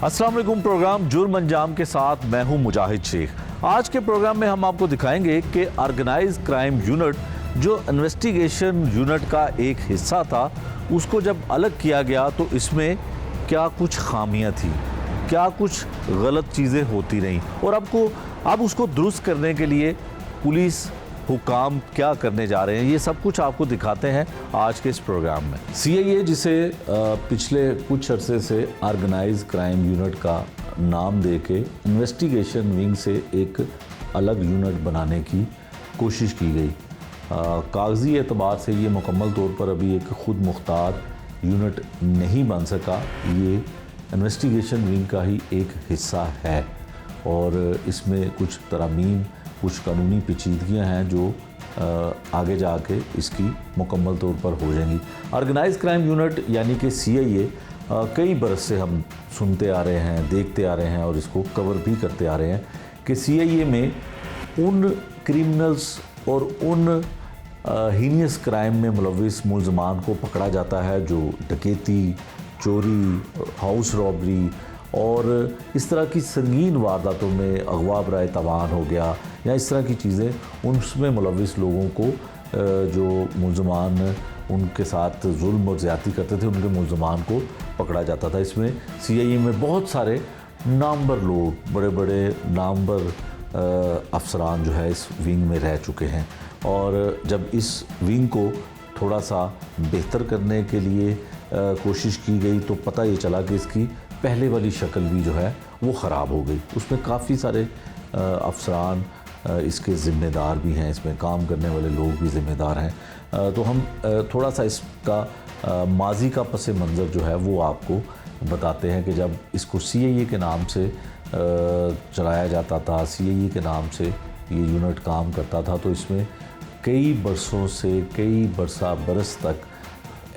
अस्सलाम वालेकुम। प्रोग्राम जुर्म अंजाम के साथ मैं हूं मुजाहिद शेख। आज के प्रोग्राम में हम आपको दिखाएंगे कि ऑर्गेनाइज क्राइम यूनिट जो इन्वेस्टिगेशन यूनिट का एक हिस्सा था, उसको जब अलग किया गया तो इसमें क्या कुछ खामियां थी, क्या कुछ गलत चीज़ें होती रहीं और अब उसको दुरुस्त करने के लिए पुलिस हुकाम क्या करने जा रहे हैं, ये सब कुछ आपको दिखाते हैं आज के इस प्रोग्राम में। CIA जिसे पिछले कुछ अरसे से ऑर्गेनाइज क्राइम यूनिट का नाम दे के इन्वेस्टिगेशन विंग से एक अलग यूनिट बनाने की कोशिश की गई। कागजी एतबार से ये मुकम्मल तौर पर अभी एक खुद मुख्तार यूनिट नहीं बन सका, ये इन्वेस्टिगेशन विंग का ही एक हिस्सा है और इसमें कुछ तरमीम, कुछ कानूनी पेचीदगियाँ हैं जो आगे जाके इसकी मुकम्मल तौर पर हो जाएंगी। ऑर्गेनाइज क्राइम यूनिट यानी कि CIA कई बरस से हम सुनते आ रहे हैं, देखते आ रहे हैं और इसको कवर भी करते आ रहे हैं कि CIA में उन क्रिमिनल्स और उन हीनियस क्राइम में मुलविस मुल्ज़मान को पकड़ा जाता है जो डकैती, चोरी, हाउस रॉबरी और इस तरह की संगीन वारदातों में अगवा बराए तवान हो गया या इस तरह की चीज़ें, उनमें मुलविस लोगों को जो मुल्ज़मान उनके साथ जुल्म और ज़्यादती करते थे, उनके मुल्ज़मान को पकड़ा जाता था। इसमें CIA में बहुत सारे नामवर लोग, बड़े बड़े नामवर अफसरान जो है इस विंग में रह चुके हैं और जब इस विंग को थोड़ा सा बेहतर करने के लिए कोशिश की गई तो पता ये चला कि इसकी पहले वाली शक्ल भी जो है वो ख़राब हो गई। उसमें काफ़ी सारे अफसरान इसके ज़िम्मेदार भी हैं, इसमें काम करने वाले लोग भी ज़िम्मेदार हैं। तो हम थोड़ा सा इसका माजी का पस मंज़र जो है वो आपको बताते हैं कि जब इसको CIA के नाम से चलाया जाता था, CIA के नाम से ये यूनिट काम करता था, तो इसमें कई बरसों से कई बरस तक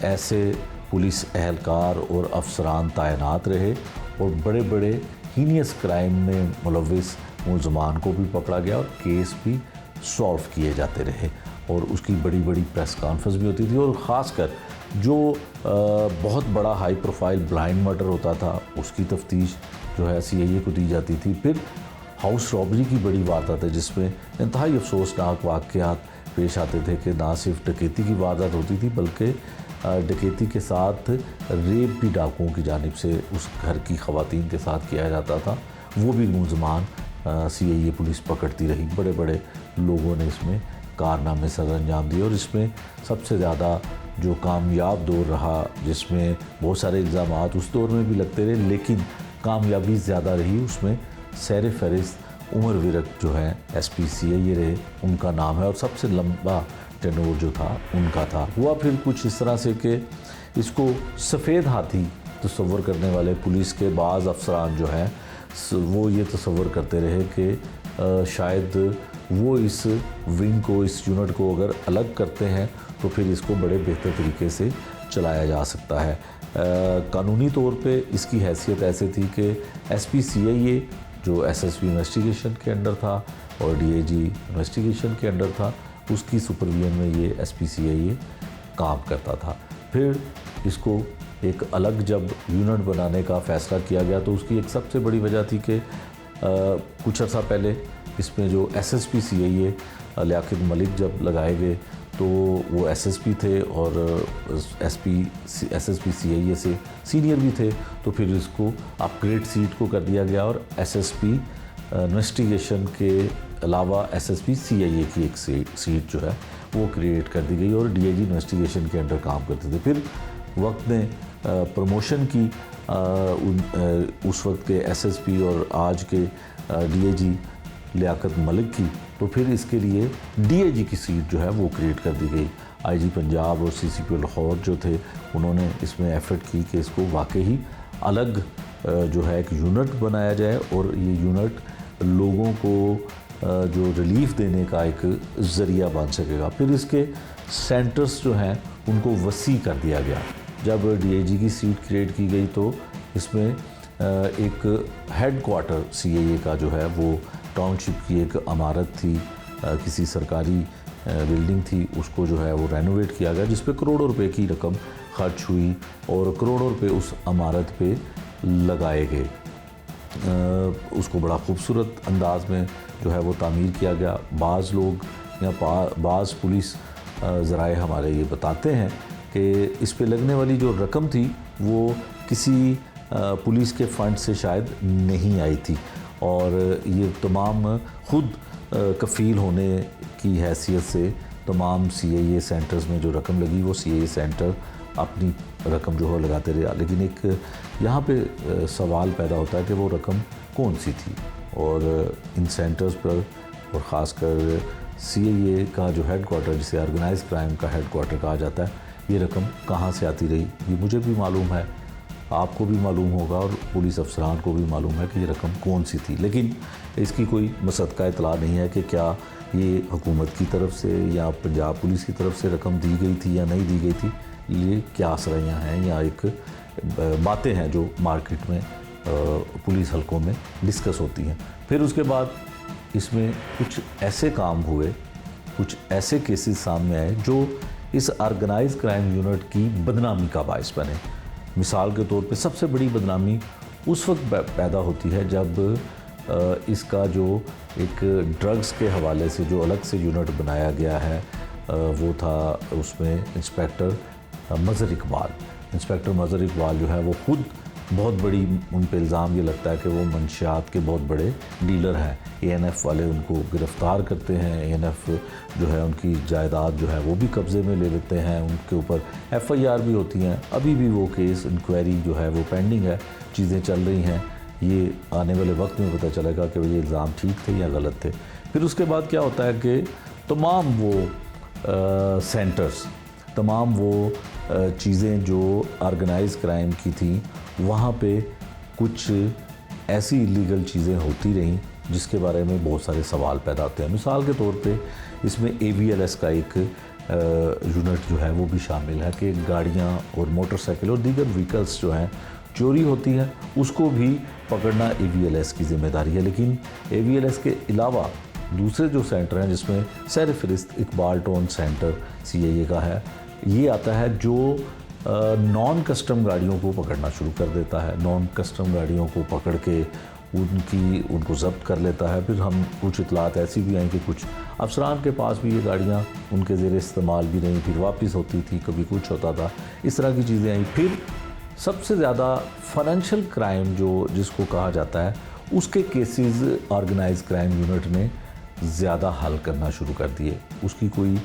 ऐसे पुलिस एहलकार और अफसरान तैनात रहे और बड़े बड़े हीनियस क्राइम में मुलविस मुल्ज़मान को भी पकड़ा गया और केस भी सॉल्व किए जाते रहे और उसकी बड़ी बड़ी प्रेस कॉन्फ्रेंस भी होती थी और ख़ासकर जो बहुत बड़ा हाई प्रोफाइल ब्लाइंड मर्डर होता था उसकी तफ्तीश जो है CIA को दी जाती थी। फिर हाउस रॉबरी की बड़ी वारदात है जिसमें इंतहाई अफसोसनाक वाक़यात पेश आते थे कि ना सिर्फ डकैती की वारदात होती थी बल्कि डकैती के साथ रेप भी डाकुओं की जानिब से उस घर की ख़वातीन के साथ किया जाता था। वो भी मुल्ज़मान CIA पुलिस पकड़ती रही। बड़े बड़े लोगों ने इसमें कारनामे सर अंजाम दिए और इसमें सबसे ज़्यादा जो कामयाब दौर रहा, जिसमें बहुत सारे इल्ज़ामात उस दौर में भी लगते रहे लेकिन कामयाबी ज़्यादा रही, उसमें सैर फ़हरिस्त उमर विरक जो है SP CIA रहे, उनका नाम है और सबसे लंबा टेनोर जो था उनका था। हुआ फिर कुछ इस तरह से कि इसको सफ़ेद हाथी तस्वर करने वाले पुलिस के बाज़ अफसरान जो हैं वो ये तस्वर करते रहे कि शायद वो इस विंग को, इस यूनिट को अगर अलग करते हैं तो फिर इसको बड़े बेहतर तरीके से चलाया जा सकता है। कानूनी तौर पे इसकी हैसियत ऐसे थी कि SP CIA जो SSP इन्वेस्टिगेशन के अंडर था और DIG इन्वेस्टिगेशन के अंडर था, उसकी सुपरविजन में ये SP CIA काम करता था। फिर इसको एक अलग जब यूनिट बनाने का फ़ैसला किया गया तो उसकी एक सबसे बड़ी वजह थी कि कुछ अर्सा पहले इसमें जो SSP CIA लियाकत मलिक जब लगाए गए तो वो SSP थे और SSP CIA से सीनियर भी थे, तो फिर इसको अपग्रेड सीट को कर दिया गया और SSP इन्वेस्टिगेशन के अलावा SSP CIA की एक सीट जो है वो क्रिएट कर दी गई और DIG इन्वेस्टिगेशन के अंडर काम करते थे। फिर वक्त ने प्रमोशन की उस वक्त के SSP और आज के DIG लियाकत मलिक की, तो फिर इसके लिए DIG की सीट जो है वो क्रिएट कर दी गई। IG पंजाब और CCP लाहौर जो थे उन्होंने इसमें एफर्ट की कि इसको वाकई अलग जो है एक यूनिट बनाया जाए और ये यूनिट लोगों को जो रिलीफ देने का एक ज़रिया बन सकेगा। फिर इसके सेंटर्स जो हैं उनको वसी कर दिया गया। जब DIG की सीट क्रिएट की गई तो इसमें एक हेड क्वार्टर CIA का जो है वो टाउनशिप की एक इमारत थी, किसी सरकारी बिल्डिंग थी, उसको जो है वो रेनोवेट किया गया जिस पे करोड़ों रुपए की रकम खर्च हुई और करोड़ों रुपए उस इमारत पे लगाए गए। उसको बड़ा खूबसूरत अंदाज में जो है वो तामीर किया गया। बाज़ लोग या बाज़ पुलिस ज़राए हमारे ये बताते हैं कि इस पे लगने वाली जो रकम थी वो किसी पुलिस के फ़ंड से शायद नहीं आई थी, और ये तमाम खुद कफ़ील होने की हैसियत से तमाम CIA सेंटर्स में जो रकम लगी वो CIA सेंटर अपनी रकम जो है लगाते रहे। लेकिन एक यहाँ पे सवाल पैदा होता है कि वो रकम कौन सी थी, और इन सेंटर्स पर और ख़ासकर CIA का जो हेड क्वार्टर, जिसे ऑर्गेनाइज क्राइम का हेड क्वार्टर कहा जाता है, ये रकम कहाँ से आती रही ये मुझे भी मालूम है, आपको भी मालूम होगा और पुलिस अफसरान को भी मालूम है कि ये रकम कौन सी थी। लेकिन इसकी कोई मुसद्दक़ा इतला नहीं है कि क्या ये हुकूमत की तरफ से या पंजाब पुलिस की तरफ से रकम दी गई थी या नहीं दी गई थी। ये क्या असराइयाँ हैं या एक बातें हैं जो मार्केट में पुलिस हलकों में डिस्कस होती हैं। फिर उसके बाद इसमें कुछ ऐसे काम हुए, कुछ ऐसे केसेस सामने आए जो इस ऑर्गेनाइज क्राइम यूनिट की बदनामी का बायस बने। मिसाल के तौर पे सबसे बड़ी बदनामी उस वक्त पैदा होती है जब इसका जो एक ड्रग्स के हवाले से जो अलग से यूनिट बनाया गया है वो था, उसमें इंस्पेक्टर मज़हर इकबाल जो है वो खुद बहुत बड़ी, उन पे इल्ज़ाम ये लगता है कि वो मंशियात के बहुत बड़े डीलर हैं। ANF वाले उनको गिरफ़्तार करते हैं, ANF जो है उनकी जायदाद जो है वो भी कब्ज़े में ले लेते हैं, उनके ऊपर FIR भी होती हैं। अभी भी वो केस इंक्वायरी जो है वो पेंडिंग है, चीज़ें चल रही हैं। ये आने वाले वक्त में पता चलेगा कि ये इल्ज़ाम ठीक थे या गलत थे। फिर उसके बाद क्या होता है कि तमाम वो सेंटर्स, तमाम वो चीज़ें जो ऑर्गेनाइज क्राइम की थी, वहाँ पे कुछ ऐसी इलीगल चीज़ें होती रहीं जिसके बारे में बहुत सारे सवाल पैदा होते हैं। मिसाल के तौर पे इसमें AVLS का एक यूनिट जो है वो भी शामिल है कि गाड़ियाँ और मोटरसाइकिल और दीगर व्हीकल्स जो हैं चोरी होती हैं, उसको भी पकड़ना AVLS की ज़िम्मेदारी है। लेकिन AVLS के अलावा दूसरे जो सेंटर हैं, जिसमें सरफहरिस्त इकबाल टोन सेंटर CIA का है, ये आता है जो नॉन कस्टम गाड़ियों को पकड़ना शुरू कर देता है। नॉन कस्टम गाड़ियों को पकड़ के उनको ज़ब्त कर लेता है। फिर हम कुछ इतलात ऐसी भी आई कि कुछ अफसरान के पास भी ये गाड़ियाँ उनके ज़ेर इस्तेमाल भी नहीं, फिर वापस होती थी, कभी कुछ होता था, इस तरह की चीज़ें आई। फिर सबसे ज़्यादा फाइनेंशियल क्राइम जो जिसको कहा जाता है, उसके केसेस ऑर्गेनाइज क्राइम यूनिट ने ज़्यादा हल करना शुरू कर दिए। उसकी कोई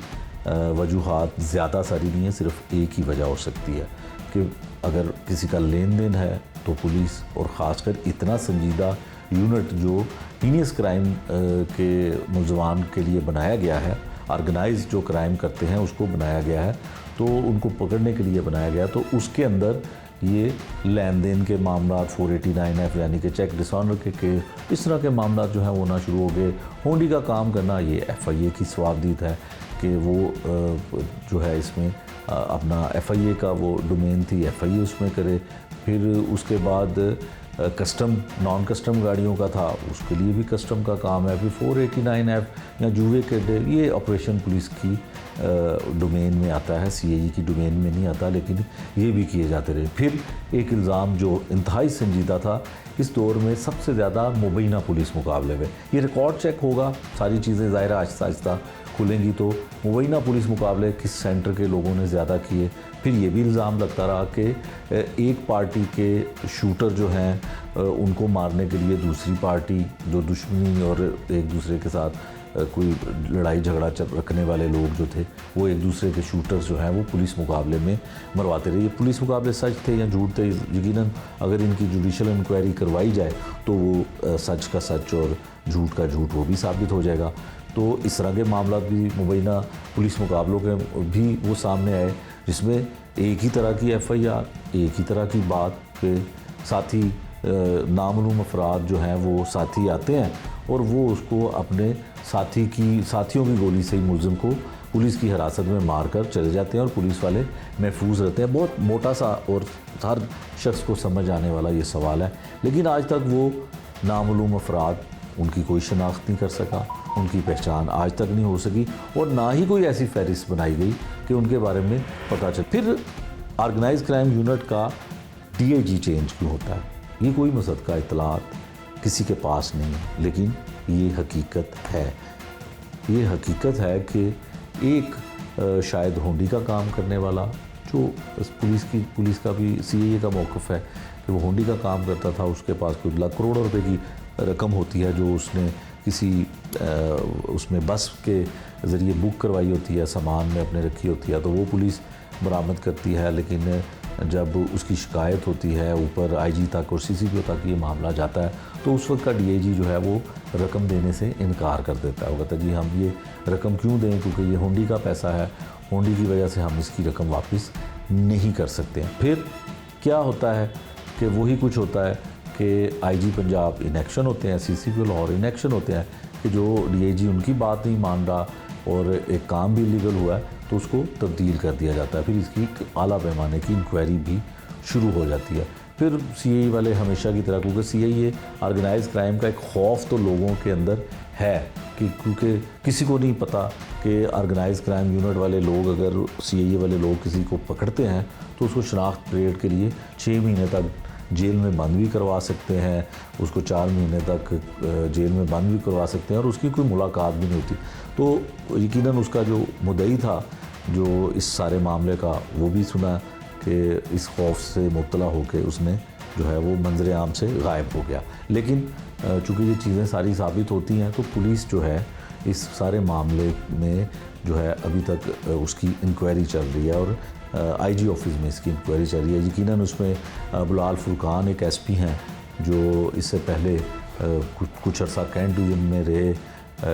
वजूहात ज़्यादा सारी नहीं है, सिर्फ एक ही वजह हो सकती है कि अगर किसी का लेन देन है तो पुलिस, और ख़ासकर इतना संजीदा यूनिट जो हीनियस क्राइम के मुलज़मान के लिए बनाया गया है, ऑर्गेनाइज जो क्राइम करते हैं उसको बनाया गया है, तो उनको पकड़ने के लिए बनाया गया, तो उसके अंदर ये लेन देन के मामला 489F यानी कि चेक डिसऑनर के इस तरह के मामला जो हैं वो ना शुरू हो गए। होंडी का काम करना ये FIA की स्वाबदीद है कि वो जो है इसमें अपना FIA का वो डोमेन थी, FIA उसमें करे। फिर उसके बाद कस्टम नॉन कस्टम गाड़ियों का था, उसके लिए भी कस्टम का काम है। फिर 489F या जुए के डे, ये ऑपरेशन पुलिस की डोमेन में आता है, CIA की डोमेन में नहीं आता, लेकिन ये भी किए जाते रहे। फिर एक इल्ज़ाम जो इंतहाई संजीदा था इस दौर में, सबसे ज़्यादा मुबैना पुलिस मुकाबले में, ये रिकॉर्ड चेक होगा, सारी चीज़ें ज़ाहिर आहिस्ता आहिस्ता खुलेंगी, तो मुबैना पुलिस मुकाबले किस सेंटर के लोगों ने ज़्यादा किए। फिर ये भी इल्ज़ाम लगता रहा कि एक पार्टी के शूटर जो हैं उनको मारने के लिए दूसरी पार्टी जो दुश्मनी और एक दूसरे के साथ कोई लड़ाई झगड़ा रखने वाले लोग जो थे, वो एक दूसरे के शूटर्स जो हैं वो पुलिस मुकाबले में मरवाते रहे। ये पुलिस मुकाबले सच थे या झूठ थे, यकीनन अगर इनकी जुडिशल इंक्वायरी करवाई जाए तो वो सच का सच और झूठ का झूठ वो भी साबित हो जाएगा। तो इस तरह के मामला भी मुबैना पुलिस मुकाबलों के भी वो सामने आए, जिसमें एक ही तरह की FIR, एक ही तरह की बात के साथी नामालूम अफराद जो हैं वो साथी आते हैं और वो उसको अपने साथियों की गोली से ही मुलज़िम को पुलिस की हिरासत में मार कर चले जाते हैं और पुलिस वाले महफूज रहते हैं। बहुत मोटा सा और हर शख्स को समझ आने वाला ये सवाल है, लेकिन आज तक वो नामालूम अफराद, उनकी कोई शनाख्त नहीं कर सका, उनकी पहचान आज तक नहीं हो सकी, और ना ही कोई ऐसी फहरिस्त बनाई गई कि उनके बारे में पता चले। फिर ऑर्गेनाइज क्राइम यूनिट का DIG चेंज क्यों होता है, ये कोई मुसद्दक़ा इतलात किसी के पास नहीं, लेकिन ये हकीकत है। ये हकीकत है कि एक शायद होंडी का काम करने वाला, जो पुलिस का भी सीआईए का मौक़िफ़ है कि वो होंडी का काम करता था, उसके पास कुछ लाख करोड़ों रुपए की रकम होती है जो उसने किसी उसमें बस के ज़रिए बुक करवाई होती है, सामान में अपने रखी होती है, तो वो पुलिस बरामद करती है। लेकिन जब उसकी शिकायत होती है ऊपर आईजी तक और सीसीपी तक ये मामला जाता है, तो उस वक्त का डीआईजी जो है वो रकम देने से इनकार कर देता है। वो कहता है जी हम ये रकम क्यों दें, क्योंकि ये होंडी का पैसा है, होंडी की वजह से हम इसकी रकम वापस नहीं कर सकते हैं। फिर क्या होता है कि वही कुछ होता है कि आईजी पंजाब इनएक्शन होते हैं, सीसीपी लाहौर इनएक्शन होते हैं कि जो डीआईजी उनकी बात नहीं मान रहा और एक काम भी इलीगल हुआ है तो उसको तब्दील कर दिया जाता है। फिर इसकी आला पैमाने की इंक्वायरी भी शुरू हो जाती है। फिर सीआईए वाले हमेशा की तरह, क्योंकि सीआईए ऑर्गेनाइज क्राइम का एक खौफ तो लोगों के अंदर है कि क्योंकि किसी को नहीं पता कि ऑर्गेनाइज क्राइम यूनिट वाले लोग, अगर सीआईए वाले लोग किसी को पकड़ते हैं तो उसको शनाख्त परेड के लिए 6 महीने तक जेल में बंद भी करवा सकते हैं, उसको 4 महीने तक जेल में बंद भी करवा सकते हैं और उसकी कोई मुलाकात भी नहीं होती। तो यकीनन उसका जो मुद्दई था जो इस सारे मामले का, वो भी सुना कि इस खौफ से मुब्तला होकर उसने जो है वो मंजर आम से गायब हो गया। लेकिन चूँकि ये चीज़ें सारी साबित होती हैं तो पुलिस जो है इस सारे मामले में जो है अभी तक उसकी इंक्वायरी चल रही है और आईजी ऑफिस में इसकी इंक्वायरी चल रही है। यकीनन उसमें बिलाल फुरकान एक एसपी हैं जो इससे पहले कुछ अर्सा कैंट डिवीज़न में रहे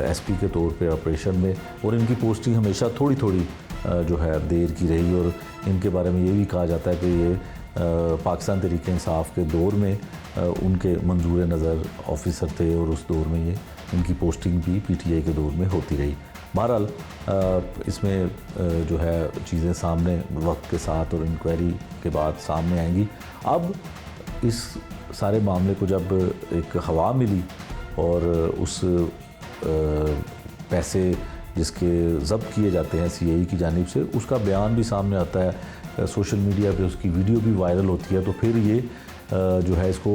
एसपी के तौर पे ऑपरेशन में, और इनकी पोस्टिंग हमेशा थोड़ी थोड़ी जो है देर की रही और इनके बारे में ये भी कहा जाता है कि ये पाकिस्तान तहरीक इंसाफ के दौर में उनके मंजूर नज़र ऑफिसर थे और उस दौर में ये इनकी पोस्टिंग भी पीटीआई के दौर में होती रही। बहरहाल इसमें जो है चीज़ें सामने वक्त के साथ और इंक्वायरी के बाद सामने आएंगी। अब इस सारे मामले को जब एक हवा मिली और उस पैसे जिसके ज़ब्त किए जाते हैं सीआईए की जानिब से, उसका बयान भी सामने आता है, सोशल मीडिया पे उसकी वीडियो भी वायरल होती है, तो फिर ये जो है इसको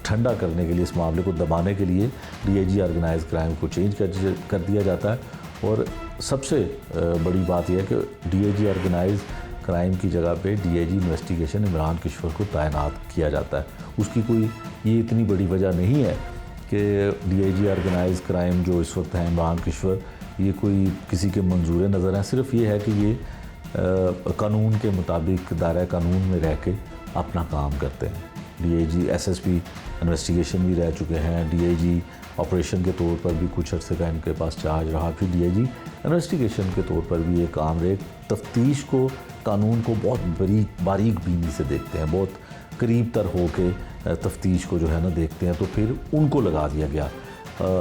ठंडा करने के लिए, इस मामले को दबाने के लिए डीआईजी ऑर्गेनाइज क्राइम को चेंज कर दिया जाता है। और सबसे बड़ी बात यह है कि डीआईजी ऑर्गेनाइज क्राइम की जगह पे डीआईजी इन्वेस्टिगेशन इमरान किश्वर को तैनात किया जाता है। उसकी कोई ये इतनी बड़ी वजह नहीं है कि डीआईजी ऑर्गेनाइज क्राइम जो इस वक्त है इमरान किश्वर, ये कोई किसी के मंजूर नज़र हैं। सिर्फ ये है कि ये कानून के मुताबिक दायरा कानून में रह के अपना काम करते हैं। डीआईजी एसएसपी इन्वेस्टिगेशन भी रह चुके हैं, डीआईजी ऑपरेशन के तौर पर भी कुछ अर्से का इनके पास चार्ज रहा, फिर डीआईजी इन्वेस्टिगेशन के तौर पर भी ये काम रहे। तफ्तीश को, कानून को बहुत बारीक बीनी से देखते हैं, बहुत करीब तर हो के तफ्तीश को जो है ना देखते हैं, तो फिर उनको लगा दिया गया।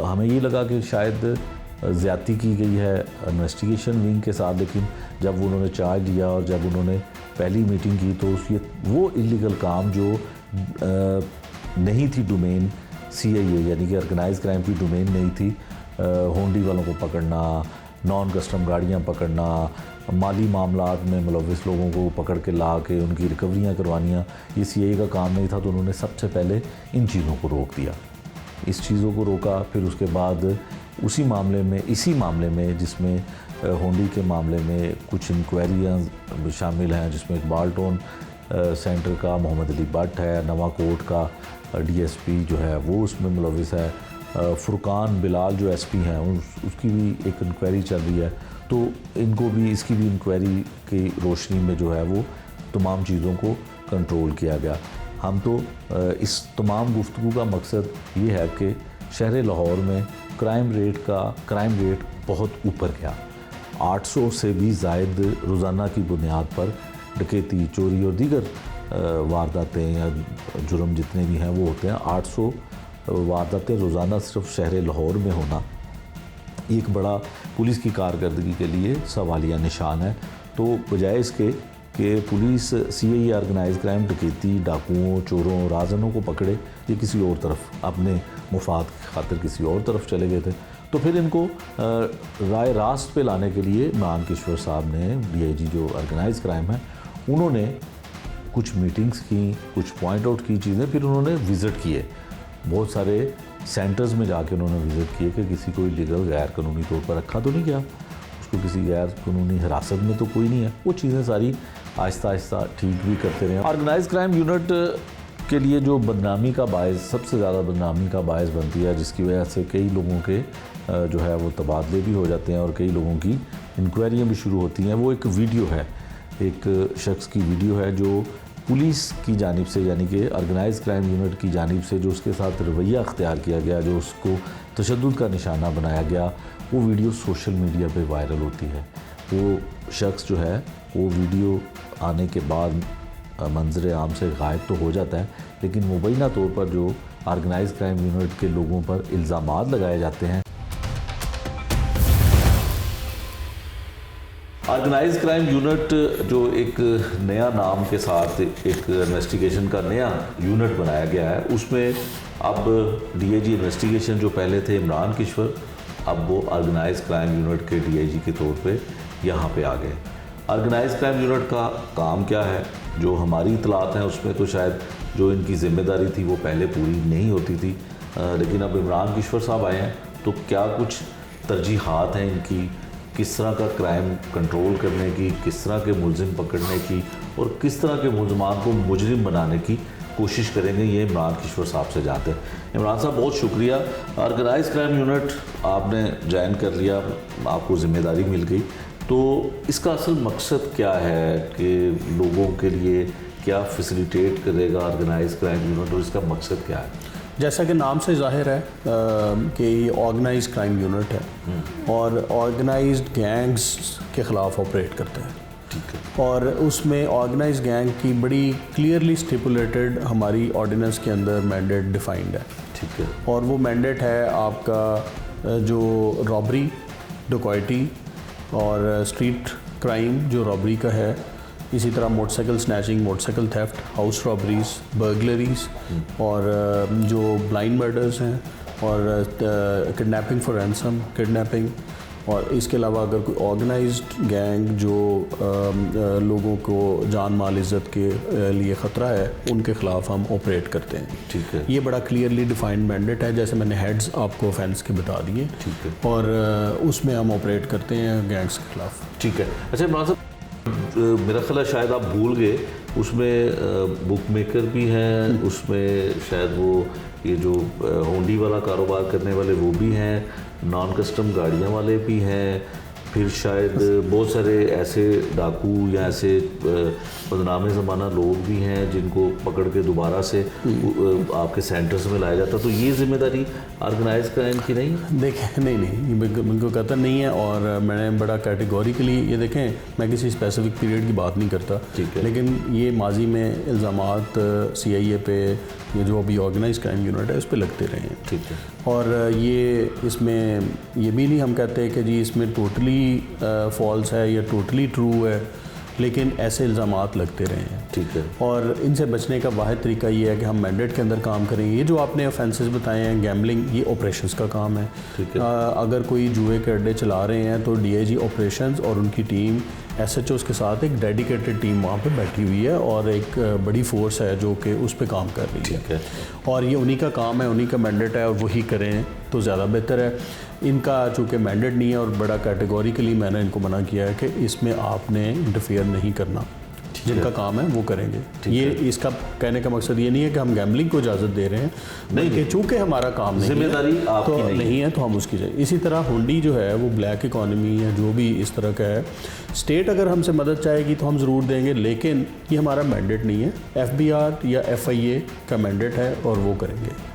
हमें ये लगा कि शायद ज़्यादती की गई है इन्वेस्टिगेशन विंग के साथ, लेकिन जब उन्होंने चार्ज लिया और जब उन्होंने पहली मीटिंग की तो वो इलीगल काम जो नहीं थी डोमेन सीआईए, यानी कि ऑर्गेनाइज क्राइम की डोमेन नहीं थी, होंडी वालों को पकड़ना, नॉन कस्टम गाड़ियाँ पकड़ना, माली मामलात में मुलव्विस लोगों को पकड़ के ला के उनकी रिकवरियाँ करवानियाँ, ये सीआईए का काम नहीं था। तो उन्होंने सबसे पहले इन चीज़ों को रोक दिया, इस चीज़ों को रोका। फिर उसके बाद इसी मामले में जिसमें होंडी के मामले में कुछ इंक्वायरियाँ शामिल हैं, जिसमें इकबाल टाउन सेंटर का मोहम्मद अली भट्ट है, नवाकोट का डीएसपी जो है वो उसमें मुलव्विस है, फुरकान बिलाल जो एसपी हैं उसकी भी एक इंक्वायरी चल रही है। तो इनको भी, इसकी भी इंक्वायरी की रोशनी में जो है वो तमाम चीज़ों को कंट्रोल किया गया। हम तो इस तमाम गुफ्तगू का मकसद ये है कि शहर लाहौर में क्राइम रेट बहुत ऊपर गया। 800 से भी ज़ायद रोज़ाना की बुनियाद पर डकैती, चोरी और दीगर वारदातें या जुर्म जितने भी हैं वो होते हैं। 800 वारदातें रोज़ाना सिर्फ शहर लाहौर में होना एक बड़ा पुलिस की कारकर्दगी के लिए सवालिया निशान है। तो बजाय इसके कि पुलिस सीआईए ऑर्गेनाइज क्राइम डकैती, डाकुओं, चोरों, राजनों को पकड़े, ये किसी और तरफ अपने मुफाद की खातिर किसी और तरफ चले गए थे। तो फिर इनको राय रास्त पे लाने के लिए इमरान किश्वर साहब ने, डीआईजी जो ऑर्गेनाइज क्राइम है, उन्होंने कुछ मीटिंग्स की, कुछ पॉइंट आउट की चीज़ें, फिर उन्होंने विज़िट किए बहुत सारे सेंटर्स में जाके उन्होंने विज़िट किए कि किसी को इलीगल गैर कानूनी तौर पर रखा तो नहीं गया, उसको किसी गैर कानूनी हिरासत में तो कोई नहीं है। वो चीज़ें सारी आहिस्ता आहिस्ता ठीक भी करते रहे। ऑर्गेनाइज क्राइम यूनिट के लिए जो बदनामी का बायस, सबसे ज़्यादा बदनामी का बायस बनती है, जिसकी वजह से कई लोगों के जो है वो तबादले भी हो जाते हैं और कई लोगों की इंक्वायरियाँ भी शुरू होती हैं, वो एक वीडियो है, एक शख्स की वीडियो है जो पुलिस की जानिब से, यानी कि ऑर्गेनाइज क्राइम यूनिट की जानिब से जो उसके साथ रवैया अख्तियार किया गया, जो उसको तशद्दुद का निशाना बनाया गया, वो वीडियो सोशल मीडिया पे वायरल होती है। वो शख्स जो है वो वीडियो आने के बाद मंजर आम से गायब तो हो जाता है, लेकिन मुबैना तौर पर जो ऑर्गेनाइज क्राइम यूनिट के लोगों पर इल्ज़ामात लगाए जाते हैं। ऑर्गेनाइज क्राइम यूनिट जो एक नया नाम के साथ एक इन्वेस्टिगेशन का नया यूनिट बनाया गया है, उसमें अब डीआईजी इन्वेस्टिगेशन जो पहले थे इमरान किश्वर, अब वो ऑर्गेनाइज क्राइम यूनिट के डीआईजी के तौर पे यहाँ पे आ गए। ऑर्गेनाइज क्राइम यूनिट का काम क्या है, जो हमारी इतलात हैं उसमें तो शायद जो इनकी ज़िम्मेदारी थी वो पहले पूरी नहीं होती थी, लेकिन अब इमरान किश्वर साहब आए हैं तो क्या कुछ तरजीहात हैं इनकी, किस तरह का क्राइम कंट्रोल करने की, किस तरह के मुलजिम पकड़ने की और किस तरह के मुलजमान को मुजरिम बनाने की कोशिश करेंगे, ये इमरान किश्वर साहब से जानते हैं। इमरान साहब बहुत शुक्रिया। ऑर्गेनाइज क्राइम यूनिट आपने ज्वाइन कर लिया, आपको ज़िम्मेदारी मिल गई, तो इसका असल मकसद क्या है कि लोगों के लिए क्या फैसिलिटेट करेगा ऑर्गेनाइज क्राइम यूनिट और इसका मकसद क्या है? जैसा कि नाम से ज़ाहिर है कि ये ऑर्गेनाइज क्राइम यूनिट है और ऑर्गेनाइज्ड गैंग्स के ख़िलाफ़ ऑपरेट करता है। ठीक है। और उसमें ऑर्गेनाइज गैंग की बड़ी क्लियरली स्टिपुलेटेड हमारी ऑर्डिनेंस के अंदर मैंडेट डिफाइंड है। ठीक है। और वो मैंडेट है आपका जो रॉबरी, डकैती और स्ट्रीट क्राइम जो रॉबरी का है, इसी तरह motorcycle snatching, motorcycle theft, house robberies, burglaries और जो ब्लाइंड मर्डर्स हैं और किडनैपिंग फॉर रैंसम, किडनैपिंग, और इसके अलावा अगर कोई ऑर्गेनाइज्ड गैंग जो लोगों को जान माल इज़्ज़त के लिए ख़तरा है, उनके ख़िलाफ़ हम ऑपरेट करते हैं। ठीक है। ये बड़ा क्लियरली डिफाइंड मैंडेट है, जैसे मैंने हेड्स आपको ऑफेंस के बता दिए। ठीक है। और उसमें हम ऑपरेट करते हैं गैंग्स के ख़िलाफ़। ठीक है। अच्छा इमरान साहब, मेरा ख्याल है शायद आप भूल गए, उसमें बुक मेकर भी हैं, उसमें शायद वो ये जो होंडी वाला कारोबार करने वाले वो भी हैं, नॉन कस्टम गाड़ियाँ वाले भी हैं, फिर शायद बहुत सारे ऐसे डाकू या ऐसे बदनामे ज़माना लोग भी हैं जिनको पकड़ के दोबारा से आपके सेंटर्स में लाया जाता। तो ये जिम्मेदारी ऑर्गेनाइज क्राइम की नहीं? देखें, नहीं, बिल्कुल कतई नहीं है। और मैंने बड़ा कैटेगोरिकली ये देखें, मैं किसी स्पेसिफिक पीरियड की बात नहीं करता, ठीक है, लेकिन ये माजी में इल्ज़ामात CIA पे, ये जो अभी ऑर्गेनाइज क्राइम यूनिट है उस पर लगते रहे हैं। ठीक है। और ये इसमें ये भी नहीं हम कहते कि जी इसमें टोटली फॉल्स है या टोटली ट्रू है, लेकिन ऐसे इल्ज़ामात लगते रहे हैं। ठीक है। और इनसे बचने का वाहिद तरीका ये है कि हम मैंडेट के अंदर काम करें। ये जो आपने ऑफेंसेस बताए हैं, गैम्बलिंग, ये ऑपरेशंस का काम है। ठीक है। अगर कोई जुए के अड्डे चला रहे हैं तो DIG ऑपरेशंस और उनकी टीम, SHOs के साथ एक डेडिकेटेड टीम वहाँ पे बैठी हुई है और एक बड़ी फोर्स है जो कि उस पर काम कर रही है। ठीक है। और ये उन्हीं का काम है, उन्हीं का मैंडेट है और वही करें तो ज़्यादा बेहतर है। इनका चूँकि मैंडेट नहीं है और बड़ा कैटेगोरिकली मैंने इनको मना किया है कि इसमें आपने इंटरफेयर नहीं करना, जिनका काम है वो करेंगे। ये इसका कहने का मकसद ये नहीं है कि हम गैम्बलिंग को इजाज़त दे रहे हैं, नहीं, चूँकि हमारा काम नहीं है, जिम्मेदारी आपकी तो नहीं है तो हम उसकी जाए। इसी तरह हुंडी जो है वो ब्लैक इकॉनमी है, जो भी इस तरह का है, स्टेट अगर हमसे मदद चाहेगी तो हम ज़रूर देंगे, लेकिन ये हमारा मैंडेट नहीं है। FBR या FIA का मैंडेट है और वो करेंगे।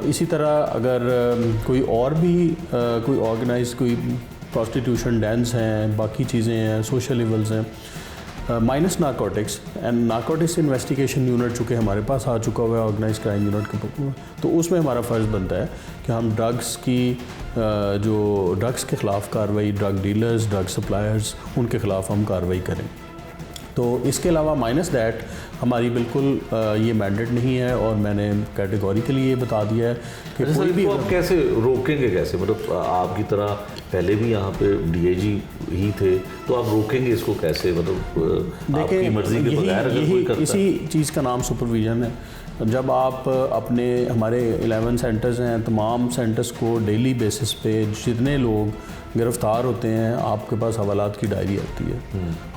इसी तरह अगर कोई और भी कोई ऑर्गेनाइज, कोई प्रोस्टिट्यूशन डेंस हैं, बाकी चीज़ें हैं, सोशल इवल्स हैं, minus narcotics and narcotics investigation unit चूँकि हमारे पास आ चुका हुआ है ऑर्गेनाइज क्राइम यूनिट के, तो उसमें हमारा फ़र्ज़ बनता है कि हम ड्रग्स की जो ड्रग्स के ख़िलाफ़ कार्रवाई, ड्रग डीलर्स, ड्रग सप्लायर्स, उनके ख़िलाफ़ हम कार्रवाई करें। तो इसके अलावा माइनस दैट हमारी बिल्कुल ये मैंडेट नहीं है, और मैंने कैटेगोरिकली ये बता दिया है कि कोई भी आप कैसे रोकेंगे, कैसे मतलब आपकी तरह पहले भी यहाँ पे डीआईजी ही थे, तो आप रोकेंगे इसको कैसे, मतलब आपकी मर्जी के बगैर अगर कोई करता है? इसी चीज़ का नाम सुपरविजन है। जब आप अपने हमारे 11 सेंटर्स हैं, तमाम सेंटर्स को डेली बेसिस पे जितने लोग गिरफ्तार होते हैं आपके पास हवालात की डायरी आती है,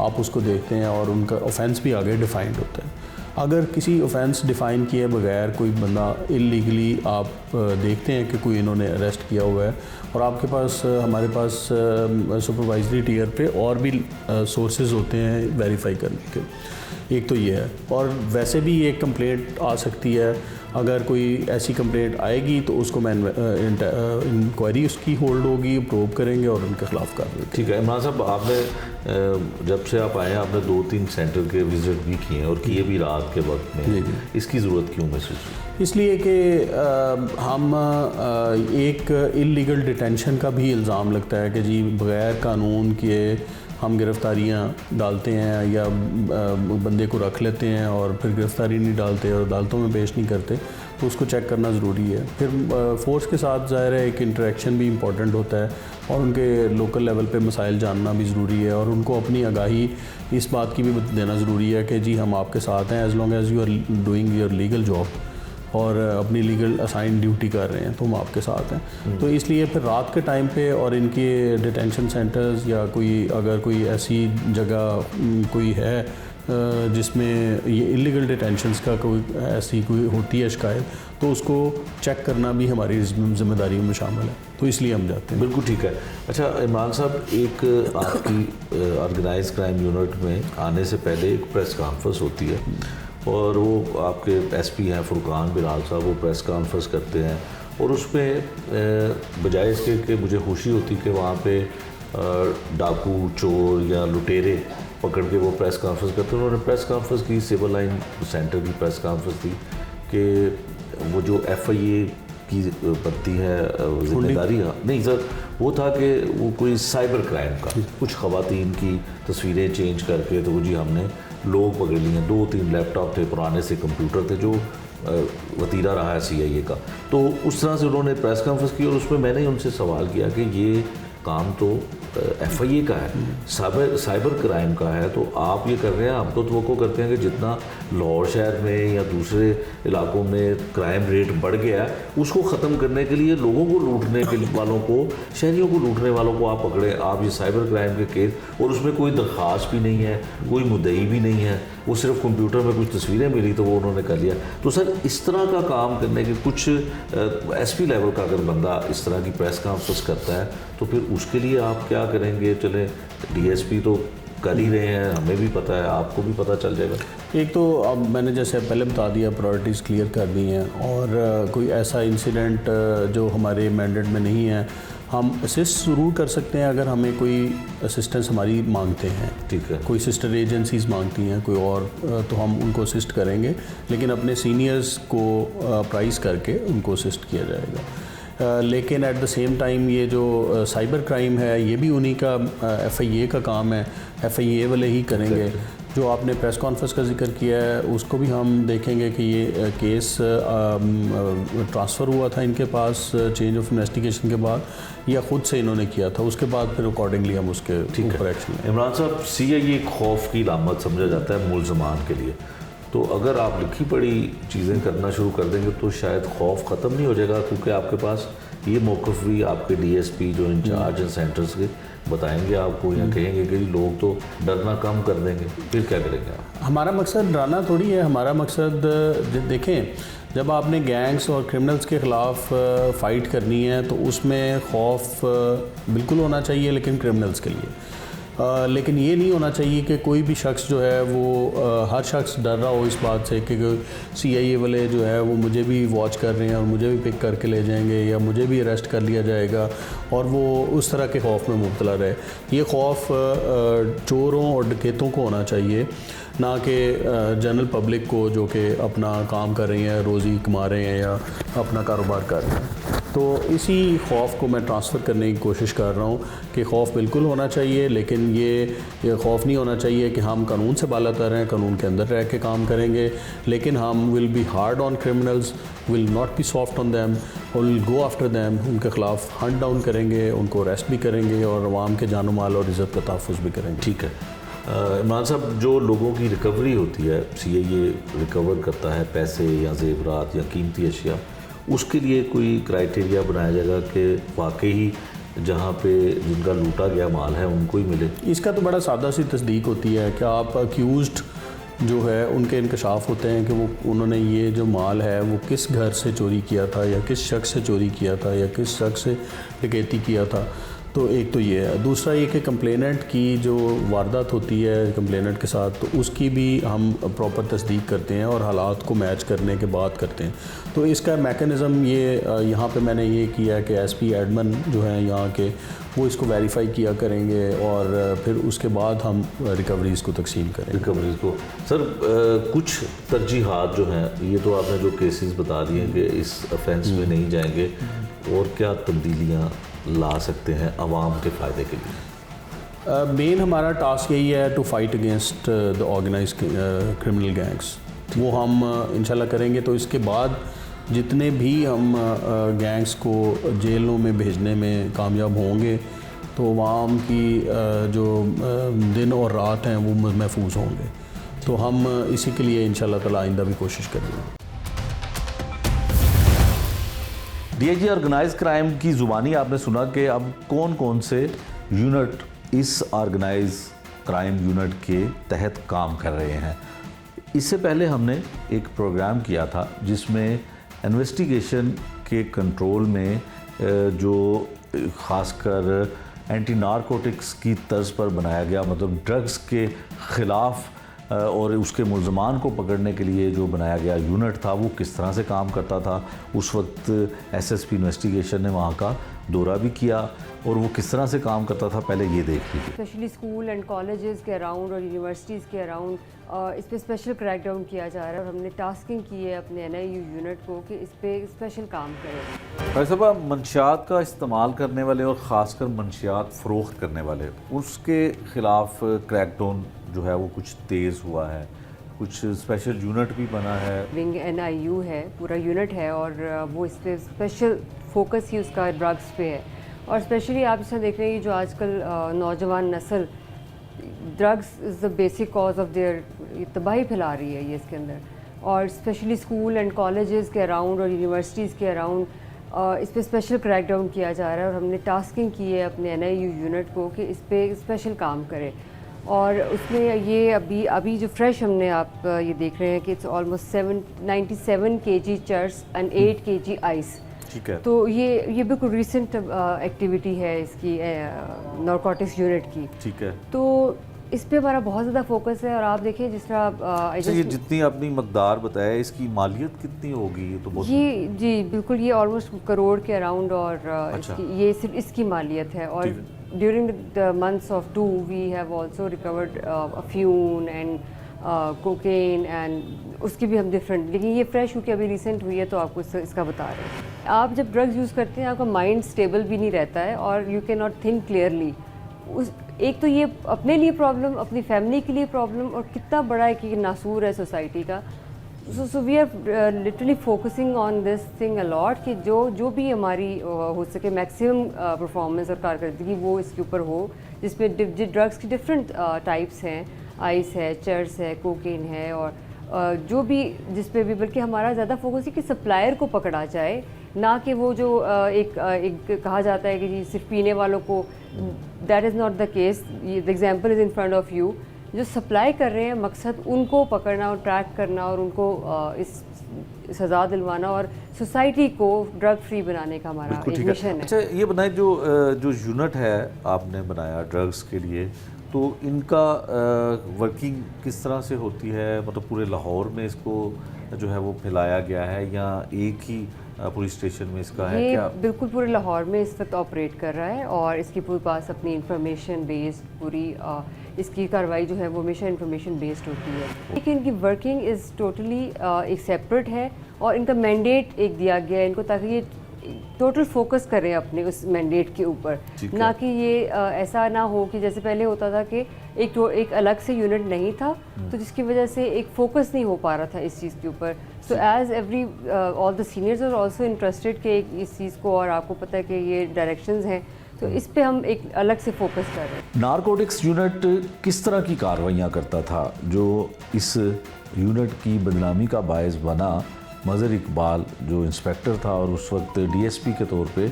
आप उसको देखते हैं और उनका ऑफेंस भी आगे डिफाइंड होता है। अगर किसी ऑफेंस डिफ़ाइन किए बगैर कोई बंदा इलीगली आप देखते हैं कि कोई इन्होंने अरेस्ट किया हुआ है, और आपके पास हमारे पास सुपरवाइजरी टीयर पे और भी सोर्सेज होते हैं वेरीफाई करने के, एक तो ये है। और वैसे भी एक कंप्लेंट आ सकती है, अगर कोई ऐसी कंप्लेंट आएगी तो उसको मैं इंक्वायरी उसकी होल्ड होगी, प्रोब करेंगे और उनके खिलाफ कार्रवाई। ठीक है इमरान साहब, आपने जब से आप आए हैं आपने 2-3 सेंटर के विजिट भी किए हैं और किए भी रात के वक्त में, इसकी ज़रूरत क्यों महसूस हुई? इसलिए कि हम एक इलीगल डिटेंशन का भी इल्ज़ाम लगता है कि जी बग़ैर कानून के हम गिरफ़्तारियाँ डालते हैं या बंदे को रख लेते हैं और फिर गिरफ़्तारी नहीं डालते और अदालतों में पेश नहीं करते, तो उसको चेक करना ज़रूरी है। फिर फ़ोर्स के साथ ज़ाहिर है एक इंटरेक्शन भी इम्पॉर्टेंट होता है, और उनके लोकल लेवल पे मसाइल जानना भी ज़रूरी है, और उनको अपनी आगाही इस बात की भी देना ज़रूरी है कि जी हम आपके साथ हैं, as long as you are doing your legal job और अपनी लीगल असाइन ड्यूटी कर रहे हैं तो हम आपके साथ हैं। तो इसलिए फिर रात के टाइम पे और इनके डिटेंशन सेंटर्स या कोई अगर कोई ऐसी जगह कोई है जिसमें ये इलीगल डिटेंशंस का कोई ऐसी कोई होती है शिकायत, तो उसको चेक करना भी हमारी जिम्मेदारी में शामिल है, तो इसलिए हम जाते हैं। बिल्कुल ठीक है। अच्छा इमरान साहब, एक आपकी ऑर्गेनाइज क्राइम यूनिट में आने से पहले एक प्रेस कॉन्फ्रेंस होती है, और वो आपके एसपी हैं फुरकान बिलाल साहब, वो प्रेस कॉन्फ्रेंस करते हैं, और उसमें बजाय इसके कि मुझे खुशी होती कि वहाँ पे डाकू चोर या लुटेरे पकड़ के वो प्रेस कॉन्फ्रेंस करते हैं, उन्होंने प्रेस कॉन्फ्रेंस की सिविल लाइन सेंटर की प्रेस कॉन्फ्रेंस थी कि वो जो FIA की बनती है जिम्मेदारी, नहीं सर, वो था कि वो कोई साइबर क्राइम का कुछ ख़वातीन की तस्वीरें चेंज करके, तो वो जी हमने लोग पकड़ लिए हैं, 2-3 लैपटॉप थे, पुराने से कंप्यूटर थे जो वतीरा रहा है CIA का। तो उस तरह से उन्होंने प्रेस कॉन्फ्रेंस की, और उसमें मैंने उनसे सवाल किया कि ये काम तो FIA का है, साइबर क्राइम का है, तो आप ये कर रहे हैं, हम तो तवक्को करते हैं कि जितना लाहौर शहर में या दूसरे इलाकों में क्राइम रेट बढ़ गया है उसको ख़त्म करने के लिए लोगों को लूटने के वालों को, शहरियों को लूटने वालों को आप पकड़े, आप ये साइबर क्राइम के केस, और उसमें कोई दरख्वास्त भी नहीं है, कोई मुद्दई भी नहीं है, वो सिर्फ कंप्यूटर में कुछ तस्वीरें मिली तो वो उन्होंने कर लिया। तो सर इस तरह का काम करने के कुछ SP लेवल का अगर बंदा इस तरह की प्रेस कॉन्फ्रेंस करता है तो फिर उसके लिए आप क्या करेंगे? चले DSP तो कर ही रहे हैं, हमें भी पता है, आपको भी पता चल जाएगा। एक तो अब मैंने जैसे पहले बता दिया, प्रायोरिटीज़ क्लियर कर दी हैं, और कोई ऐसा इंसिडेंट जो हमारे मैंडेट में नहीं है हम असिस्ट ज़रूर कर सकते हैं अगर हमें कोई असिस्टेंस हमारी मांगते हैं। ठीक है, कोई सिस्टर एजेंसीज़ मांगती हैं कोई और, तो हम उनको असिस्ट करेंगे, लेकिन अपने सीनियर्स को प्राइस करके उनको असिस्ट किया जाएगा। लेकिन एट द सेम टाइम ये जो साइबर क्राइम है ये भी उन्हीं का FIA का काम है, FIA वाले ही करेंगे। जो आपने प्रेस कॉन्फ्रेंस का जिक्र किया है उसको भी हम देखेंगे कि ये केस ट्रांसफ़र हुआ था इनके पास चेंज ऑफ इन्वेस्टिगेशन के बाद, या ख़ुद से इन्होंने किया था, उसके बाद फिर अकॉर्डिंगली हम उसके ऊपर एक्शन लें। इमरान साहब, CIA खौफ की लामत समझा जाता है मुलजमान के लिए, तो अगर आप लिखी पढ़ी चीज़ें करना शुरू कर देंगे तो शायद खौफ ख़त्म नहीं हो जाएगा, क्योंकि आपके पास ये मौक़िफ़ भी आपके DSP जो इंचार्ज हैं सेंटर्स के बताएंगे आपको, या कहेंगे कि लोग तो डरना कम कर देंगे, फिर क्या करेंगे आप? हमारा मकसद डराना थोड़ी है, हमारा मकसद देखें, जब आपने गैंग्स और क्रिमिनल्स के ख़िलाफ़ फ़ाइट करनी है तो उसमें खौफ बिल्कुल होना चाहिए, लेकिन क्रिमिनल्स के लिए। लेकिन ये नहीं होना चाहिए कि कोई भी शख्स जो है वो हर शख्स डर रहा हो इस बात से कि CIA वाले जो है वो मुझे भी वॉच कर रहे हैं और मुझे भी पिक करके ले जाएंगे या मुझे भी अरेस्ट कर लिया जाएगा, और वो उस तरह के खौफ में मुब्तला रहे। ये खौफ चोरों और डकैतों को होना चाहिए, ना कि जनरल पब्लिक को जो कि अपना काम कर रही हैं, रोज़ी कमा रहे हैं या अपना कारोबार कर रहे हैं। तो इसी खौफ को मैं ट्रांसफ़र करने की कोशिश कर रहा हूँ कि खौफ बिल्कुल होना चाहिए, लेकिन ये खौफ नहीं होना चाहिए कि हम कानून से बालातर हैं, कानून के अंदर रह के काम करेंगे, लेकिन हम will be hard on criminals, will not be soft on them, will go after them, उनके ख़िलाफ़ हंट डाउन करेंगे, उनको अरेस्ट भी करेंगे और अवाम के जानो माल और इज़्ज़त का तहफ़्फ़ुज़ भी करेंगे। ठीक है। इमरान साहब, जो लोगों की रिकवरी होती है, सीआईए रिकवर करता है पैसे या जेवरात या कीमती अशिया, उसके लिए कोई क्राइटेरिया बनाया जाएगा कि वाकई ही जहाँ पे जिनका लूटा गया माल है उनको ही मिले? इसका तो बड़ा सादा सी तस्दीक होती है कि आप अक्यूज़्ड जो है उनके इंकशाफ होते हैं कि वो उन्होंने ये जो माल है वो किस घर से चोरी किया था या किस शख्स से चोरी किया था या किस शख्स से डकैती किया था। तो एक तो ये है, दूसरा ये कि कंप्लेनेंट की जो वारदात होती है कंप्लेनेंट के साथ, तो उसकी भी हम प्रॉपर तस्दीक करते हैं और हालात को मैच करने के बाद करते हैं। तो इसका मेकनिज़म ये यहाँ पे मैंने ये किया है कि एसपी एडमन जो हैं यहाँ के, वो इसको वेरीफाई किया करेंगे और फिर उसके बाद हम रिकवरीज़ को तकसीम करेंगे। रिकवरीज को सर, कुछ तरजीहात जो हैं, ये तो आपने जो केसेस बता दिए कि इस ऑफेंस में नहीं जाएंगे, और क्या तब्दीलियाँ ला सकते हैं आवाम के फ़ायदे के लिए? मेन हमारा टास्क यही है to fight against the organise criminal gangs, वो हम इंशाल्लाह करेंगे। तो इसके बाद जितने भी हम गैंग्स को जेलों में भेजने में कामयाब होंगे तो आवाम की जो दिन और रात हैं वो महफूज होंगे। तो हम इसी के लिए इंशाल्लाह ताला आइंदा भी कोशिश करेंगे। डीआईजी ऑर्गेनाइज क्राइम की ज़ुबानी आपने सुना कि अब कौन कौन से यूनिट इस ऑर्गेनाइज क्राइम यूनिट के तहत काम कर रहे हैं। इससे पहले हमने एक प्रोग्राम किया था जिसमें इन्वेस्टिगेशन के कंट्रोल में जो ख़ासकर एंटी नारकोटिक्स की तर्ज पर बनाया गया, मतलब ड्रग्स के ख़िलाफ़ और उसके मुल्ज़मान को पकड़ने के लिए जो बनाया गया यूनिट था वो किस तरह से काम करता था। उस वक्त एसएसपी इन्वेस्टिगेशन ने वहाँ का दौरा भी किया और वो किस तरह से काम करता था, पहले ये देख लीजिए। स्पेशली स्कूल एंड कॉलेजेस के अराउंड और यूनिवर्सिटीज़ के अराउंड इस पर स्पेशल क्रैकडाउन किया जा रहा है और हमने टास्किंग की है अपने एनआईयू यूनिट को कि इस पर स्पेशल काम करें। भाई साहब, मंशियात का इस्तेमाल करने वाले और ख़ासकर मंशियात फ़रोख्त करने वाले, उसके ख़िलाफ़ क्रैकडाउन जो है वो कुछ तेज़ हुआ है, कुछ स्पेशल यूनिट भी बना है। विंग एनआईयू है, पूरा यूनिट है और वो इस पर स्पेशल फोकस ही उसका ड्रग्स पे है। और स्पेशली आप इसमें देख रहे हैं जो आजकल नौजवान नस्ल drugs is the basic cause of their तबाही फैला रही है ये इसके अंदर, और स्पेशली स्कूल एंड कॉलेजेस के अराउंड और यूनिवर्सिटीज़ के अराउंड इस पर स्पेशल क्रैकडाउन किया जा रहा है और हमने टास्किंग की है अपने एनआईयू यूनिट को कि इस पर स्पेशल काम करें। और उसमें ये अभी जो फ्रेश हमने आप ये देख रहे हैं कि it's almost 97 kg cheers and 8 kg ice. ठीक है। तो ये बिल्कुल रिसेंट एक्टिविटी है इसकी नारकोटिक्स यूनिट की। ठीक है। तो इस पे हमारा बहुत ज़्यादा फोकस है और आप देखें जिस तरह ये जितनी आपने मकदार बताया, इसकी मालियत कितनी होगी? ये तो बहुत जी बिल्कुल, ये ऑलमोस्ट करोड़ के अराउंड और अच्छा। ये सिर्फ इसकी मालियत है। और during the months of 2 we have also recovered अफ्यून एंड कोकेन एंड उसकी भी हम डिफरेंट, लेकिन ये फ्रेश क्योंकि अभी रिसेंट हुई है तो आपको इसका बता रहे हैं। आप जब ड्रग्स यूज़ करते हैं आपका माइंड स्टेबल भी नहीं रहता है और you can not think clearly. एक तो ये अपने लिए प्रॉब्लम, अपनी फैमिली के लिए प्रॉब्लम, और कितना बड़ा एक नासूर है सोसाइटी का। So we are literally focusing on this thing a lot कि जो भी हमारी हो सके मैक्सिमम परफॉर्मेंस और कारकर्दगी वो इसके ऊपर हो, जिसमें ड्रग्स की डिफरेंट टाइप्स हैं, आइस है, चर्स है, कोकेन है, और जो भी जिस पे भी, बल्कि हमारा ज़्यादा फोकस है कि सप्लायर को पकड़ा जाए, ना कि वो जो एक कहा जाता है कि जी सिर्फ पीने वालों को, that is not the case. The example is in front of you. जो सप्लाई कर रहे हैं मकसद उनको पकड़ना और ट्रैक करना और उनको इस सज़ा दिलवाना और सोसाइटी को ड्रग फ्री बनाने का हमारा एक मिशन है। अच्छा, ये बनाए जो यूनिट है आपने बनाया ड्रग्स के लिए, तो इनका वर्किंग किस तरह से होती है? मतलब पूरे लाहौर में इसको जो है वो फैलाया गया है या एक ही पुलिस स्टेशन में इसका है क्या? बिल्कुल पूरे लाहौर में इस वक्त ऑपरेट कर रहा है और इसके पूरे पास अपनी इंफॉर्मेशन बेस्ड पूरी इसकी कार्रवाई जो है वो हमेशा इंफॉर्मेशन बेस्ड होती है। लेकिन इनकी वर्किंग इज़ टोटली एक सेपरेट है और इनका मैंडेट एक दिया गया है इनको, ताकि ये टोटल फोकस करें अपने उस मैंडेट के ऊपर, ठीक है। ना कि ये ऐसा ना हो कि जैसे पहले होता था कि एक अलग से यूनिट नहीं था, तो जिसकी वजह से एक फोकस नहीं हो पा रहा था इस चीज़ के ऊपर। So as every all the seniors are also interested कि इस चीज़ को, और आपको पता है कि ये डायरेक्शंस हैं, तो इस पे हम एक अलग से फोकस कर रहे हैं। नारकोटिक्स यूनिट किस तरह की कार्रवाइयाँ करता था जो इस यूनिट की बदनामी का बायस बना? मज़हर इकबाल जो इंस्पेक्टर था और उस वक्त डीएसपी के तौर पे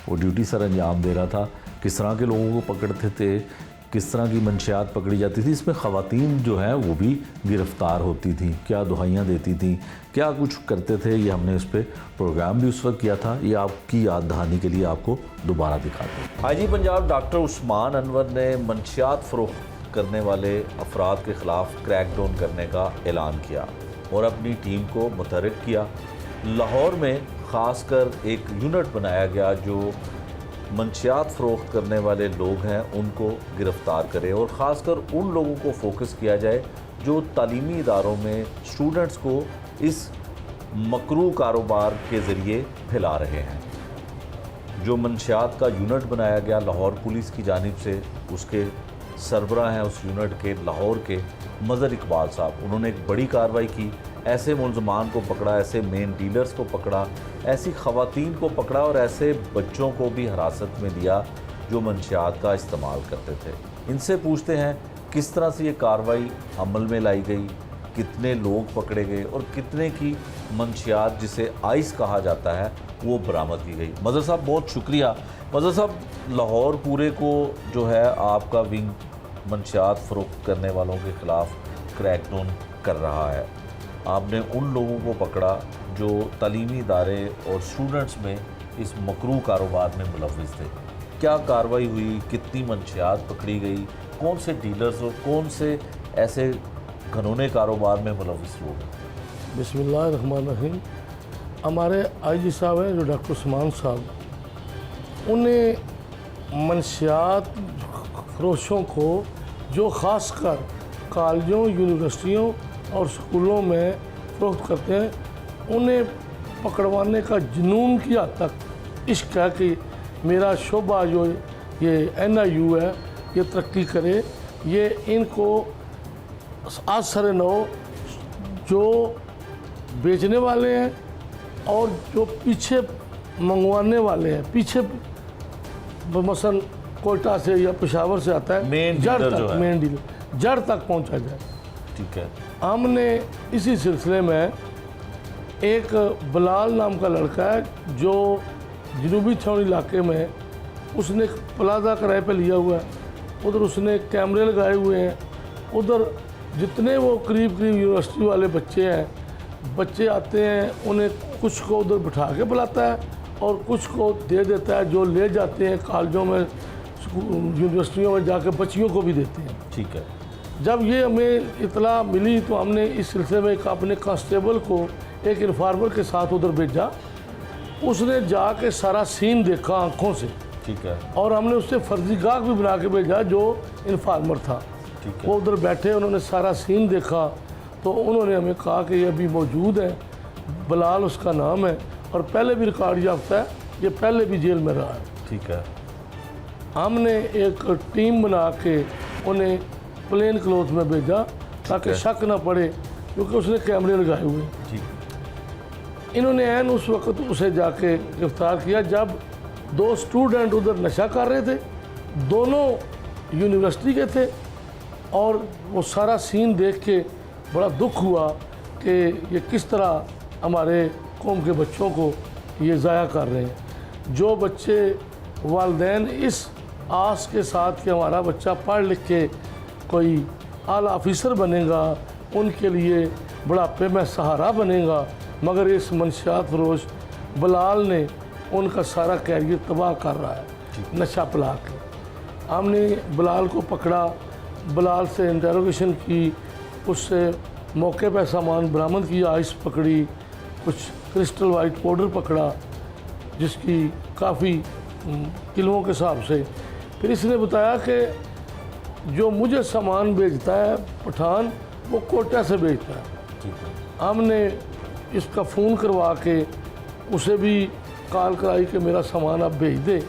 वो ड्यूटी सर अंजाम दे रहा था, किस तरह के लोगों को पकड़ते थे, किस तरह की मंशियात पकड़ी जाती थी, इसमें ख़वातीन जो हैं वो भी गिरफ़्तार होती थी, क्या दुहाइयाँ देती थी, क्या कुछ करते थे, ये हमने उस पर प्रोग्राम भी उस वक्त किया था। ये आपकी याद दहानी के लिए आपको दोबारा दिखाते हैं। आईजी पंजाब डॉक्टर उस्मान अनवर ने मंशियात फ़रोख्त करने वाले अफराद के ख़िलाफ़ क्रैकडाउन करने का ऐलान किया और अपनी टीम को मुतहरिक किया। लाहौर में ख़ासकर एक यूनिट बनाया गया जो मंशियात फ़रोख्त करने वाले लोग हैं उनको गिरफ़्तार करे और ख़ासकर उन लोगों को फोकस किया जाए जो तालीमी इदारों में स्टूडेंट्स को इस मकरू कारोबार के ज़रिए फैला रहे हैं। जो मंशियात का यूनिट बनाया गया लाहौर पुलिस की जानिब से, उसके सरबराह हैं उस यूनिट के लाहौर के मज़हर इकबाल साहब, उन्होंने एक बड़ी कार्रवाई की, ऐसे मुलजमान को पकड़ा, ऐसे मेन डीलर्स को पकड़ा, ऐसी ख़वातीन को पकड़ा और ऐसे बच्चों को भी हिरासत में लिया जो मंशियात का इस्तेमाल करते थे। इनसे पूछते हैं किस तरह से ये कार्रवाई अमल में लाई गई, कितने लोग पकड़े गए और कितने की मंशियात जिसे आइस कहा जाता है वो बरामद की गई। मज़हर साहब बहुत शुक्रिया। मज़हर साहब, लाहौर पूरे को जो है आपका विंग मंशियात फ़रोख्त करने वालों के ख़िलाफ़ क्रैकडाउन कर रहा है। आपने उन लोगों को पकड़ा जो तालीमी इदारे और स्टूडेंट्स में इस मकरू कारोबार में मुलव्विस थे। क्या कार्रवाई हुई, कितनी मंशियात पकड़ी गई, कौन से डीलर्स और कौन से ऐसे घनौने कारोबार में मुलव्विस लोग हैं? बिस्मिल्लाहिर्रहमानिर्रहीम। हमारे आईजी साहब हैं जो डॉक्टर उस्मान साहब, उन्हें मंशियात फरोशों को जो ख़ासकर कॉलेजों, यूनिवर्सिटियों और स्कूलों में फ़रोख्त करते हैं, उन्हें पकड़वाने का जुनून की हद तक इश्क है कि मेरा शोबा जो ये NIU है ये तरक्की करे। ये इनको आज सर नौ जो बेचने वाले हैं और जो पीछे मंगवाने वाले हैं, पीछे मसलन कोयटा से या पेशावर से आता है, मेन जड़ डीलर जो तक, है। मेन डीलर जड़ तक पहुंचा जाए। ठीक है। हमने इसी सिलसिले में एक बिलाल नाम का लड़का है जो जनूबी छावनी इलाके में, उसने प्लाजा किराए पे लिया हुआ है, उधर उसने कैमरे लगाए हुए हैं। उधर जितने वो करीब यूनिवर्सिटी वाले बच्चे हैं, बच्चे आते हैं, उन्हें कुछ को उधर बिठा के बुलाता है और कुछ को दे देता है, जो ले जाते हैं कॉलेजों में, यूनिवर्सिटियों में जाके बच्चियों को भी देते हैं। ठीक है। जब ये हमें इतला मिली तो हमने इस सिलसिले में एक अपने कांस्टेबल को एक इन्फॉर्मर के साथ उधर भेजा। उसने जाके सारा सीन देखा आंखों से। ठीक है। और हमने उससे फर्जी गाहक भी बना के भेजा जो इन्फॉर्मर था। ठीक है। वो उधर बैठे, उन्होंने सारा सीन देखा तो उन्होंने हमें कहा कि ये अभी मौजूद है, बिलाल उसका नाम है और पहले भी रिकॉर्ड याफ्ता है, ये पहले भी जेल में रहा है। ठीक है। हमने एक टीम बना के उन्हें प्लेन क्लोथ में भेजा ताकि शक ना पड़े, क्योंकि उसने कैमरे लगाए हुए। ठीक। इन्होंने ऐन उस वक्त उसे जाके गिरफ्तार किया जब दो स्टूडेंट उधर नशा कर रहे थे, दोनों यूनिवर्सिटी के थे। और वो सारा सीन देख के बड़ा दुख हुआ कि ये किस तरह हमारे कौम के बच्चों को ये ज़ाया कर रहे हैं। जो बच्चे वालिदैन इस आस के साथ कि हमारा बच्चा पढ़ लिख के कोई आला ऑफिसर बनेगा, उनके लिए बुढ़ापे में सहारा बनेगा, मगर इस मंशियात फरोश बिलाल ने उनका सारा कैरियर तबाह कर रहा है नशा पिला के। हमने बिलाल को पकड़ा, बिलाल से इंटरोगेशन की, उससे मौके पर सामान बरामद किया, आइस पकड़ी, कुछ क्रिस्टल वाइट पाउडर पकड़ा जिसकी काफ़ी किलों के हिसाब से। फिर इसने बताया कि जो मुझे सामान बेचता है पठान, वो कोटा से बेचता है। हमने इसका फ़ोन करवा के उसे भी कॉल कराई कि मेरा सामान आप भेज दे।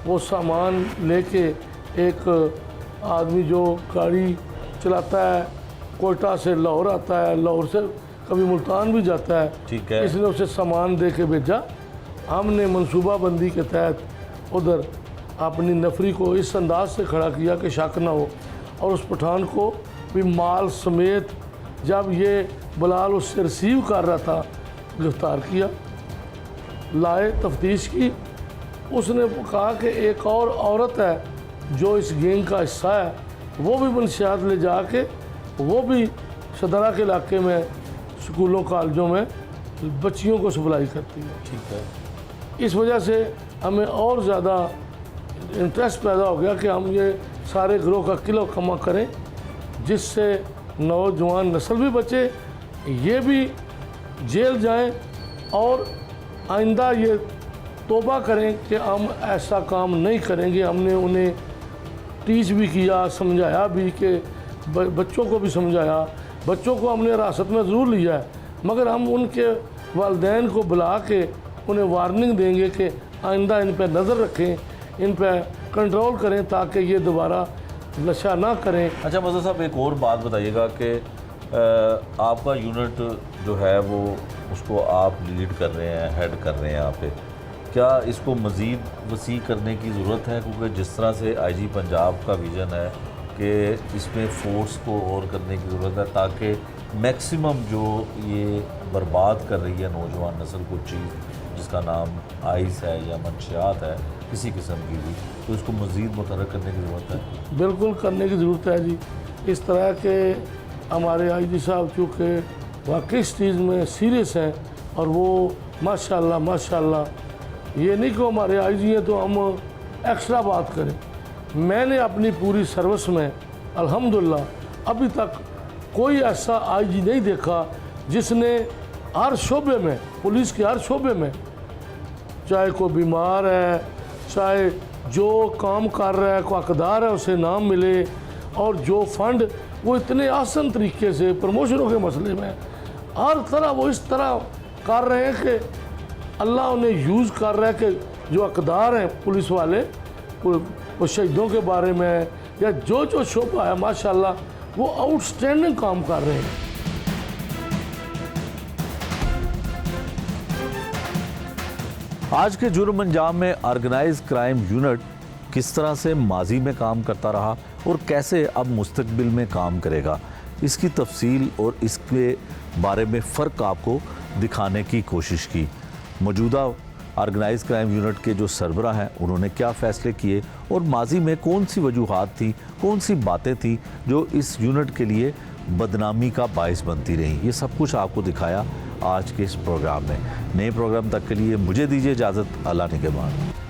वो सामान लेके एक आदमी जो गाड़ी चलाता है कोयटा से लाहौर आता है, लाहौर से कभी मुल्तान भी जाता है, ठीक है। इसने उसे सामान दे के भेजा। हमने मनसूबाबंदी के तहत उधर अपनी नफरी को इस अंदाज से खड़ा किया कि शक ना हो, और उस पठान को भी माल समेत जब ये बलाल उससे रिसीव कर रहा था गिरफ़्तार किया, लाए तफ्तीश की। उसने कहा कि एक और औरत है जो इस गैंग का हिस्सा है, वो भी मंशियात ले जाके वो भी सदरा के इलाके में स्कूलों कॉलेजों में बच्चियों को सप्लाई करती है। ठीक है। इस वजह से हमें और ज़्यादा इंटरेस्ट पैदा हो गया कि हम ये सारे गिरोह का किलो कमा करें, जिससे नौजवान नस्ल भी बचे, ये भी जेल जाएं और आइंदा ये तौबा करें कि हम ऐसा काम नहीं करेंगे। हमने उन्हें टीच भी किया, समझाया भी कि बच्चों को भी समझाया, बच्चों को हमने हिरासत में ज़रूर लिया है, मगर हम उनके वालिदैन को बुला के उन्हें वार्निंग देंगे कि आइंदा इन पर नज़र रखें, इन पर कंट्रोल करें ताकि ये दोबारा नशा ना करें। अच्छा मज़हर साहब, एक और बात बताइएगा कि आपका यूनिट जो है वो उसको आप लीड कर रहे हैं, हेड कर रहे हैं यहाँ पे, क्या इसको मज़ीद वसी करने की ज़रूरत है? क्योंकि जिस तरह से आईजी पंजाब का विज़न है कि इसमें फ़ोर्स को और करने की ज़रूरत है ताकि मैक्सिमम जो ये बर्बाद कर रही है नौजवान नस्ल को चीज़ जिसका नाम आइस है या मंशियात है किसी किस्म की भी, तो इसको मज़ीद मुतहर्रिक करने की ज़रूरत है। बिल्कुल करने की ज़रूरत है जी। इस तरह के हमारे आईजी साहब चूँकि वाकई इस चीज़ में सीरियस हैं और वो माशाल्लाह ये नहीं कि हमारे आईजी हैं तो हम एक्स्ट्रा बात करें। मैंने अपनी पूरी सर्विस में अल्हम्दुलिल्लाह अभी तक कोई ऐसा आईजी नहीं देखा जिसने हर शोबे में, पुलिस के हर शोबे में, चाहे कोई बीमार है, चाहे जो काम कर रहा है, कोई हकदार है, उसे नाम मिले, और जो फंड वो इतने आसान तरीके से प्रमोशनों के मसले में हर तरह वो इस तरह कर रहे हैं कि अल्लाह उन्हें यूज़ कर रहा है कि जो हकदार हैं पुलिस वाले, वो शहीदों के बारे में या जो शोबा है माशाल्लाह वो आउटस्टैंडिंग काम कर रहे हैं। आज के जुर्म अंजाम में ऑर्गेनाइज क्राइम यूनिट किस तरह से माजी में काम करता रहा और कैसे अब मुस्तकबिल में काम करेगा, इसकी तफसील और इसके बारे में फ़र्क आपको दिखाने की कोशिश की। मौजूदा ऑर्गेनाइज क्राइम यूनिट के जो सरबराह हैं उन्होंने क्या फ़ैसले किए और माजी में कौन सी वजूहात थी, कौन सी बातें थी जो इस यूनिट के लिए बदनामी का बायस बनती रहीं, ये सब कुछ आपको दिखाया आज के इस प्रोग्राम में। नए प्रोग्राम तक के लिए मुझे दीजिए इजाज़त। अल्लाह निगहबान।